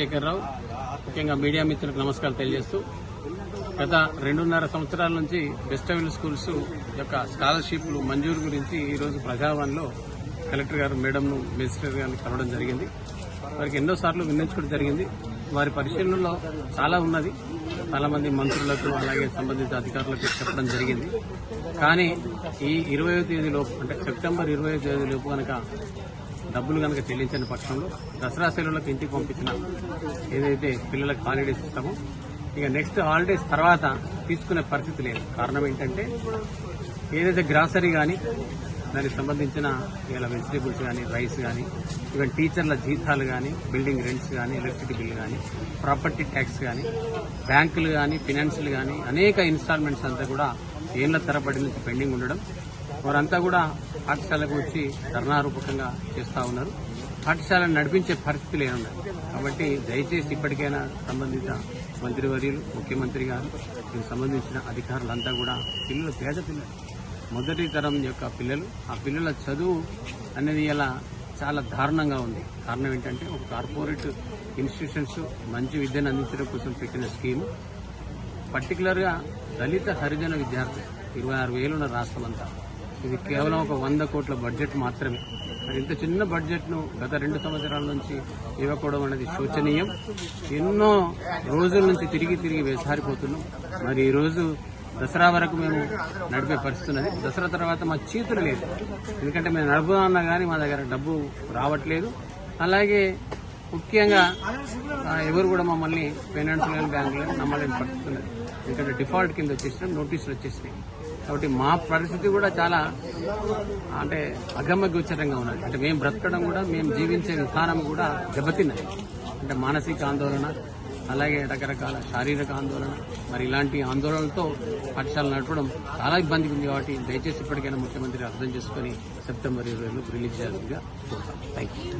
శేఖర్రావు ముఖ్యంగా మీడియా మిత్రులకు నమస్కారం తెలియజేస్తూ గత 2.5 సంవత్సరాల నుంచి బెస్ట్ అవైలబుల్ స్కూల్స్ యొక్క స్కాలర్షిప్లు మంజూరు గురించి ఈరోజు ప్రజావాణిలో కలెక్టర్ గారు మేడంను మినిస్టర్ గారిని కలవడం జరిగింది. వారికి ఎన్నోసార్లు విన్నవించుకోవడం జరిగింది. వారి పరిశీలనలో చాలా ఉన్నది. చాలా మంది మంత్రులకు అలాగే సంబంధిత అధికారులకు చెప్పడం జరిగింది. కానీ ఈ 20వ తేదీలోపు అంటే సెప్టెంబర్ 20వ తేదీలోపు కనుక డబ్బులు కనుక చెల్లించని పక్షంలో దసరా సెలవులకు ఇంటికి పంపించిన ఏదైతే పిల్లలకు హాలిడేస్ ఇస్తామో ఇక నెక్స్ట్ హాలిడేస్ తర్వాత తీసుకునే పరిస్థితి లేదు. కారణం ఏంటంటే ఏదైతే గ్రాసరీ కానీ దానికి సంబంధించిన ఇలా వెజిటేబుల్స్ కానీ రైస్ కానీ ఈవెన్ టీచర్ల జీతాలు కానీ బిల్డింగ్ రెంట్స్ కానీ ఎలక్ట్రిసిటీ బిల్లు కానీ ప్రాపర్టీ ట్యాక్స్ కానీ బ్యాంకులు కానీ ఫినాన్షియల్ కానీ అనేక ఇన్స్టాల్మెంట్స్ అంతా కూడా ఏళ్ల తరబడి నుంచి పెండింగ్ ఉండడం వారంతా కూడా పాఠశాలకు వచ్చి ధర్నా రూపకంగా చేస్తూ ఉన్నారు. పాఠశాలను నడిపించే పరిస్థితి లేనున్నారు. కాబట్టి దయచేసి ఇప్పటికైనా సంబంధిత మంత్రివర్యులు ముఖ్యమంత్రి గారు దీనికి సంబంధించిన అధికారులంతా కూడా పిల్లలు పేద పిల్లలు మొదటి తరం యొక్క పిల్లలు ఆ పిల్లల చదువు అనేది ఇలా చాలా దారుణంగా ఉంది. కారణం ఏంటంటే ఒక కార్పొరేట్ ఇన్స్టిట్యూషన్స్ మంచి విద్యను అందించడం కోసం పెట్టిన స్కీము పర్టికులర్గా దళిత హరిజన విద్యార్థులు 26,000 ఉన్న రాష్ట్రం అంతా ఇది కేవలం ఒక 100 కోట్ల బడ్జెట్ మాత్రమే. మరి ఇంత చిన్న బడ్జెట్ను గత 2 సంవత్సరాల నుంచి ఇవ్వకపోవడం అనేది శోచనీయం. ఎన్నో రోజుల నుంచి తిరిగి వేసారిపోతున్నాం. మరి ఈరోజు దసరా వరకు మేము నడిపే పరిస్థితి ఉన్నది. దసరా తర్వాత మా చేతులు లేదు. ఎందుకంటే మేము నడుపుదామన్నా కానీ మా దగ్గర డబ్బు రావట్లేదు. అలాగే ముఖ్యంగా ఎవరు కూడా మమ్మల్ని ఫైనాన్షియల్ బ్యాంకులు నమ్మలేని పరిస్థితి ఉన్నది. ఎందుకంటే డిఫాల్ట్ కింద వచ్చేసినాం, నోటీసులు వచ్చేసినాయి. కాబట్టి మా పరిస్థితి కూడా చాలా అంటే అగమ్యగోచరంగా ఉన్నది. అంటే మేము బ్రతకడం కూడా మేము జీవించే విధానం కూడా దెబ్బతిన్నది. అంటే మానసిక ఆందోళన అలాగే రకరకాల శారీరక ఆందోళన మరి ఇలాంటి ఆందోళనలతో పాఠశాలలు నడపడం చాలా ఇబ్బందిగా ఉంది. కాబట్టి దయచేసి ఇప్పటికైనా ముఖ్యమంత్రి అర్థం చేసుకుని సెప్టెంబర్ 20 రిలీజ్ చేయాల్సిందిగా కోరుతాం. Thank you.